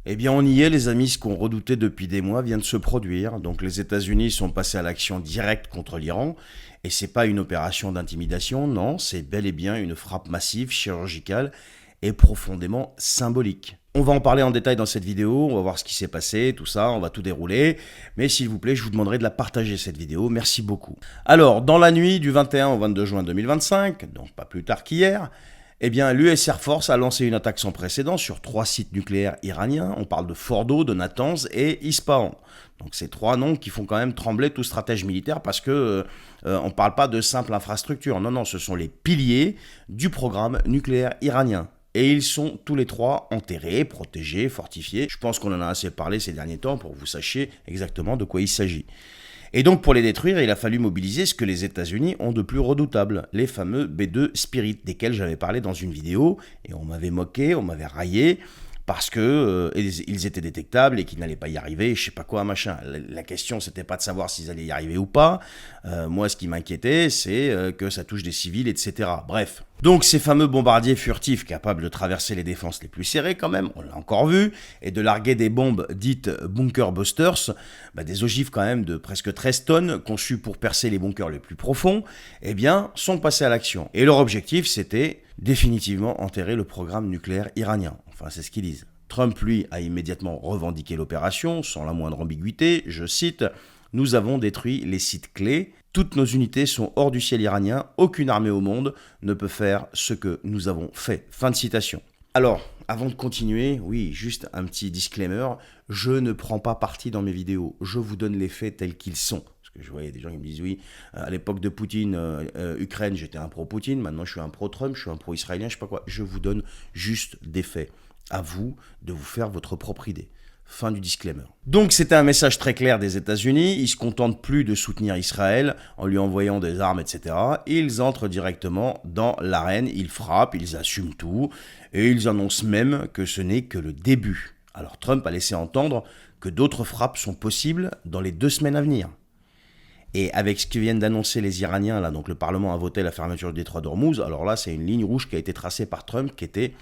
Eh bien, on y est, les amis, ce qu'on redoutait depuis des mois vient de se produire. Donc, les États-Unis sont passés à l'action directe contre l'Iran. Et c'est pas une opération d'intimidation, non, c'est bel et bien une frappe massive, chirurgicale et profondément symbolique. On va en parler en détail dans cette vidéo, on va voir ce qui s'est passé, tout ça, on va tout dérouler. Mais s'il vous plaît, je vous demanderai de la partager cette vidéo, merci beaucoup. Alors, dans la nuit du 21 au 22 juin 2025, donc pas plus tard qu'hier, eh bien, l'US Air Force a lancé une attaque sans précédent sur 3 sites nucléaires iraniens. On parle de Fordo, de Natanz et Ispahan. Donc, c'est 3 noms qui font quand même trembler tout stratège militaire parce que on ne parle pas de simple infrastructure. Non, non, ce sont les piliers du programme nucléaire iranien. Et ils sont tous les 3 enterrés, protégés, fortifiés. Je pense qu'on en a assez parlé ces derniers temps pour que vous sachiez exactement de quoi il s'agit. Et donc pour les détruire, il a fallu mobiliser ce que les États-Unis ont de plus redoutable, les fameux B-2 Spirit, desquels j'avais parlé dans une vidéo, et on m'avait moqué, on m'avait raillé, parce que ils étaient détectables et qu'ils n'allaient pas y arriver, je sais pas quoi, machin. La question, c'était pas de savoir s'ils allaient y arriver ou pas. Moi, ce qui m'inquiétait, c'est que ça touche des civils, etc. Bref. Donc, ces fameux bombardiers furtifs capables de traverser les défenses les plus serrées, quand même, on l'a encore vu, et de larguer des bombes dites bunker busters, des ogives quand même de presque 13 tonnes, conçues pour percer les bunkers les plus profonds, eh bien, sont passés à l'action. Et leur objectif, c'était définitivement enterrer le programme nucléaire iranien. Enfin, c'est ce qu'ils disent. Trump, lui, a immédiatement revendiqué l'opération, sans la moindre ambiguïté. Je cite « Nous avons détruit les sites clés. Toutes nos unités sont hors du ciel iranien. Aucune armée au monde ne peut faire ce que nous avons fait. » Fin de citation. Alors, avant de continuer, oui, juste un petit disclaimer. Je ne prends pas parti dans mes vidéos. Je vous donne les faits tels qu'ils sont. Je voyais des gens qui me disent oui, à l'époque de Poutine, Ukraine, j'étais un pro-Poutine, maintenant je suis un pro-Trump, je suis un pro-israélien, je sais pas quoi. Je vous donne juste des faits. À vous de vous faire votre propre idée. Fin du disclaimer. Donc c'était un message très clair des États-Unis, ils ne se contentent plus de soutenir Israël en lui envoyant des armes, etc. Ils entrent directement dans l'arène, ils frappent, ils assument tout, et ils annoncent même que ce n'est que le début. Alors Trump a laissé entendre que d'autres frappes sont possibles dans les 2 semaines à venir. Et avec ce que viennent d'annoncer les Iraniens, là, donc le Parlement a voté la fermeture du détroit d'Ormuz, alors là, c'est une ligne rouge qui a été tracée par Trump qui était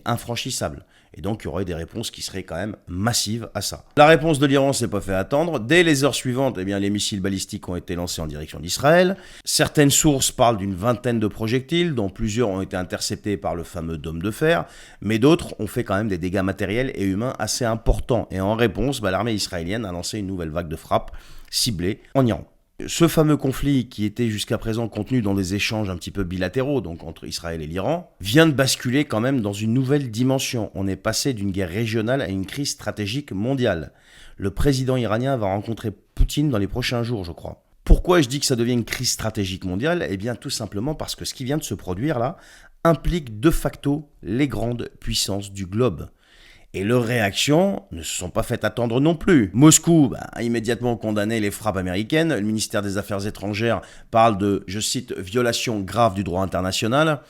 infranchissable. Et donc, il y aurait des réponses qui seraient quand même massives à ça. La réponse de l'Iran s'est pas fait attendre. Dès les heures suivantes, eh bien, les missiles balistiques ont été lancés en direction d'Israël. Certaines sources parlent d'une vingtaine de projectiles, dont plusieurs ont été interceptés par le fameux dôme de fer, mais d'autres ont fait quand même des dégâts matériels et humains assez importants. Et en réponse, l'armée israélienne a lancé une nouvelle vague de frappes ciblées en Iran. Ce fameux conflit qui était jusqu'à présent contenu dans des échanges un petit peu bilatéraux, donc entre Israël et l'Iran, vient de basculer quand même dans une nouvelle dimension. On est passé d'une guerre régionale à une crise stratégique mondiale. Le président iranien va rencontrer Poutine dans les prochains jours, je crois. Pourquoi je dis que ça devient une crise stratégique mondiale ? Eh bien tout simplement parce que ce qui vient de se produire là implique de facto les grandes puissances du globe. Et leurs réactions ne se sont pas faites attendre non plus. Moscou a immédiatement condamné les frappes américaines. Le ministère des Affaires étrangères parle de, je cite, violation grave du droit international.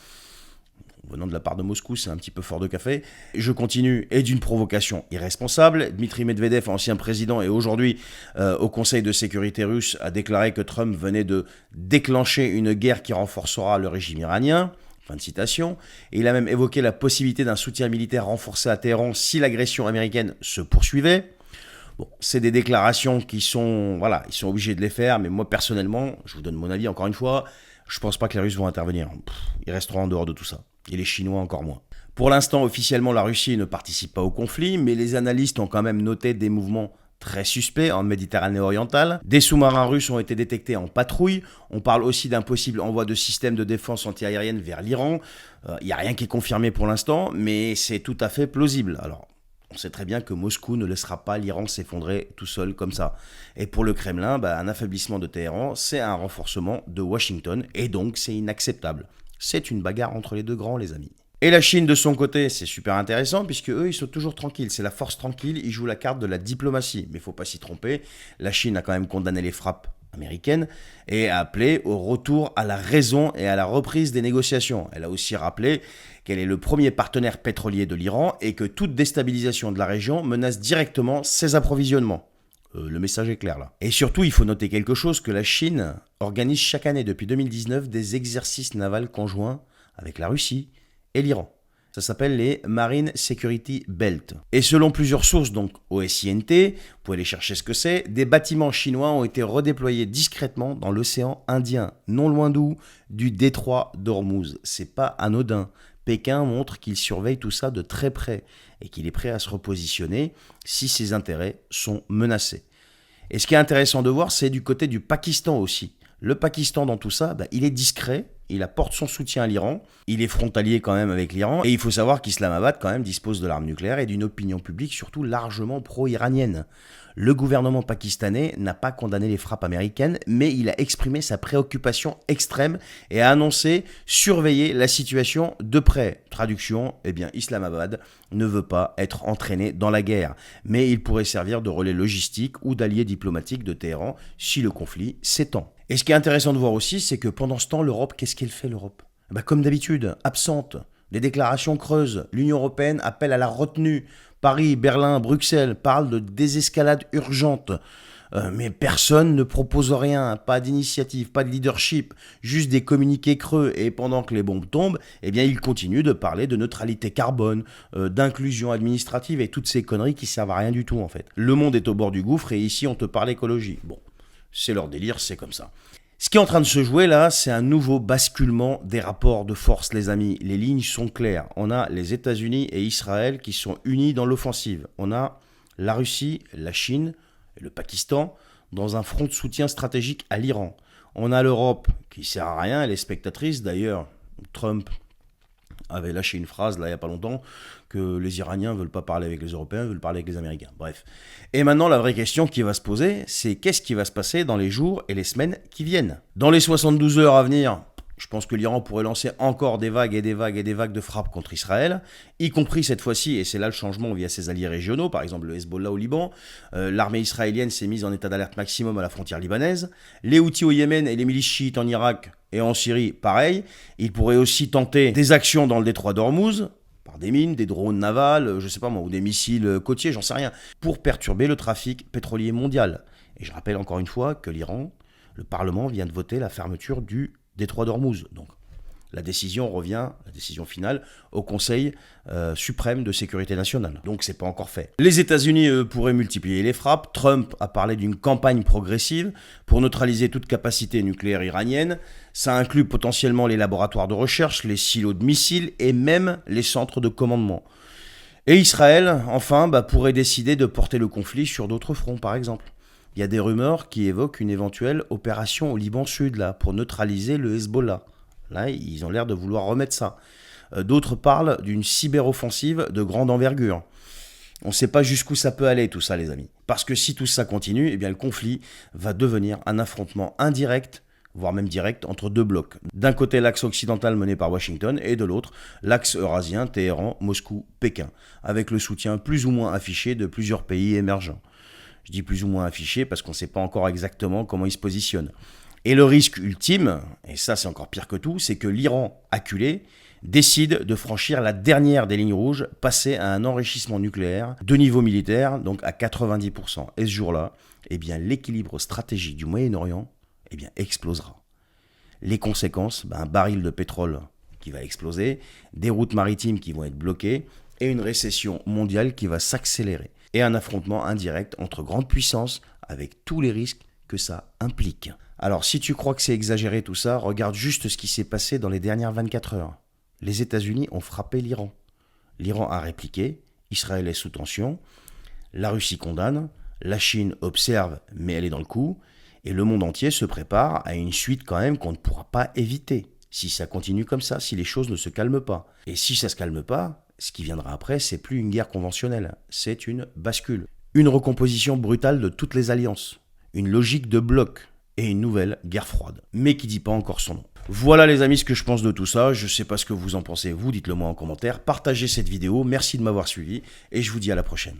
Venant de la part de Moscou, c'est un petit peu fort de café. Je continue, et d'une provocation irresponsable. Dmitri Medvedev, ancien président et aujourd'hui au Conseil de sécurité russe, a déclaré que Trump venait de déclencher une guerre qui renforcera le régime iranien. Fin de citation. Et il a même évoqué la possibilité d'un soutien militaire renforcé à Téhéran si l'agression américaine se poursuivait. Bon, c'est des déclarations qui sont, voilà, ils sont obligés de les faire, mais moi personnellement, je vous donne mon avis encore une fois, je pense pas que les Russes vont intervenir. Ils resteront en dehors de tout ça. Et les Chinois encore moins. Pour l'instant, officiellement, la Russie ne participe pas au conflit, mais les analystes ont quand même noté des mouvements très suspect en Méditerranée orientale. Des sous-marins russes ont été détectés en patrouille. On parle aussi d'un possible envoi de systèmes de défense antiaérienne vers l'Iran. Il n'y a rien qui est confirmé pour l'instant, mais c'est tout à fait plausible. Alors, on sait très bien que Moscou ne laissera pas l'Iran s'effondrer tout seul comme ça. Et pour le Kremlin, un affaiblissement de Téhéran, c'est un renforcement de Washington, et donc c'est inacceptable. C'est une bagarre entre les deux grands, les amis. Et la Chine, de son côté, c'est super intéressant, puisque eux, ils sont toujours tranquilles. C'est la force tranquille, ils jouent la carte de la diplomatie. Mais il ne faut pas s'y tromper, la Chine a quand même condamné les frappes américaine et a appelé au retour à la raison et à la reprise des négociations. Elle a aussi rappelé qu'elle est le premier partenaire pétrolier de l'Iran et que toute déstabilisation de la région menace directement ses approvisionnements. Le message est clair là. Et surtout, il faut noter quelque chose, que la Chine organise chaque année depuis 2019 des exercices navals conjoints avec la Russie et l'Iran. Ça s'appelle les Marine Security Belt. Et selon plusieurs sources, donc OSINT, vous pouvez aller chercher ce que c'est, des bâtiments chinois ont été redéployés discrètement dans l'océan Indien, non loin d'où, du détroit d'Ormuz. C'est pas anodin. Pékin montre qu'il surveille tout ça de très près et qu'il est prêt à se repositionner si ses intérêts sont menacés. Et ce qui est intéressant de voir, c'est du côté du Pakistan aussi. Le Pakistan dans tout ça, il est discret, il apporte son soutien à l'Iran, il est frontalier quand même avec l'Iran, et il faut savoir qu'Islamabad quand même dispose de l'arme nucléaire et d'une opinion publique surtout largement pro-iranienne. Le gouvernement pakistanais n'a pas condamné les frappes américaines, mais il a exprimé sa préoccupation extrême et a annoncé surveiller la situation de près. Traduction, Islamabad ne veut pas être entraîné dans la guerre, mais il pourrait servir de relais logistique ou d'allié diplomatique de Téhéran si le conflit s'étend. Et ce qui est intéressant de voir aussi, c'est que pendant ce temps, l'Europe, qu'est-ce qu'elle fait l'Europe ? Comme d'habitude, absente. Les déclarations creuses. L'Union européenne appelle à la retenue. Paris, Berlin, Bruxelles parlent de désescalade urgente. Mais personne ne propose rien, pas d'initiative, pas de leadership, juste des communiqués creux. Et pendant que les bombes tombent, ils continuent de parler de neutralité carbone, d'inclusion administrative et toutes ces conneries qui servent à rien du tout en fait. Le monde est au bord du gouffre et ici on te parle écologie. Bon, c'est leur délire, c'est comme ça. Ce qui est en train de se jouer là, c'est un nouveau basculement des rapports de force, les amis. Les lignes sont claires. On a les États-Unis et Israël qui sont unis dans l'offensive. On a la Russie, la Chine et le Pakistan dans un front de soutien stratégique à l'Iran. On a l'Europe qui sert à rien, elle est spectatrice. D'ailleurs, Trump avait lâché une phrase là il n'y a pas longtemps que les Iraniens ne veulent pas parler avec les Européens, veulent parler avec les Américains. Bref. Et maintenant, la vraie question qui va se poser, c'est qu'est-ce qui va se passer dans les jours et les semaines qui viennent ? Dans les 72 heures à venir, je pense que l'Iran pourrait lancer encore des vagues et des vagues et des vagues de frappes contre Israël, y compris cette fois-ci, et c'est là le changement via ses alliés régionaux, par exemple le Hezbollah au Liban. L'armée israélienne s'est mise en état d'alerte maximum à la frontière libanaise. Les Houthis au Yémen et les milices chiites en Irak et en Syrie, pareil. Ils pourraient aussi tenter des actions dans le détroit d'Ormuz, par des mines, des drones navals, je sais pas moi, ou des missiles côtiers, j'en sais rien, pour perturber le trafic pétrolier mondial. Et je rappelle encore une fois que l'Iran, le Parlement vient de voter la fermeture du détroit d'Ormuz. Donc la décision finale, au Conseil suprême de sécurité nationale. Donc c'est pas encore fait. Les États-Unis pourraient multiplier les frappes. Trump a parlé d'une campagne progressive pour neutraliser toute capacité nucléaire iranienne. Ça inclut potentiellement les laboratoires de recherche, les silos de missiles et même les centres de commandement. Et Israël, enfin, pourrait décider de porter le conflit sur d'autres fronts, par exemple. Il y a des rumeurs qui évoquent une éventuelle opération au Liban Sud, là, pour neutraliser le Hezbollah. Là, ils ont l'air de vouloir remettre ça. D'autres parlent d'une cyberoffensive de grande envergure. On ne sait pas jusqu'où ça peut aller, tout ça, les amis. Parce que si tout ça continue, le conflit va devenir un affrontement indirect, voire même direct, entre deux blocs. D'un côté, l'axe occidental mené par Washington, et de l'autre, l'axe eurasien, Téhéran, Moscou, Pékin, avec le soutien plus ou moins affiché de plusieurs pays émergents. Je dis plus ou moins affiché parce qu'on ne sait pas encore exactement comment ils se positionnent. Et le risque ultime, et ça c'est encore pire que tout, c'est que l'Iran, acculé, décide de franchir la dernière des lignes rouges, passer à un enrichissement nucléaire de niveau militaire, donc à 90%. Et ce jour-là, l'équilibre stratégique du Moyen-Orient explosera. Les conséquences, un baril de pétrole qui va exploser, des routes maritimes qui vont être bloquées, et une récession mondiale qui va s'accélérer. Et un affrontement indirect entre grandes puissances avec tous les risques que ça implique. Alors si tu crois que c'est exagéré tout ça, regarde juste ce qui s'est passé dans les dernières 24 heures. Les États-Unis ont frappé l'Iran. L'Iran a répliqué, Israël est sous tension, la Russie condamne, la Chine observe mais elle est dans le coup, et le monde entier se prépare à une suite quand même qu'on ne pourra pas éviter. Si ça continue comme ça, si les choses ne se calment pas. Et si ça ne se calme pas, ce qui viendra après, c'est plus une guerre conventionnelle, c'est une bascule. Une recomposition brutale de toutes les alliances, une logique de bloc et une nouvelle guerre froide, mais qui dit pas encore son nom. Voilà les amis ce que je pense de tout ça, je sais pas ce que vous en pensez, vous dites-le moi en commentaire, partagez cette vidéo, merci de m'avoir suivi et je vous dis à la prochaine.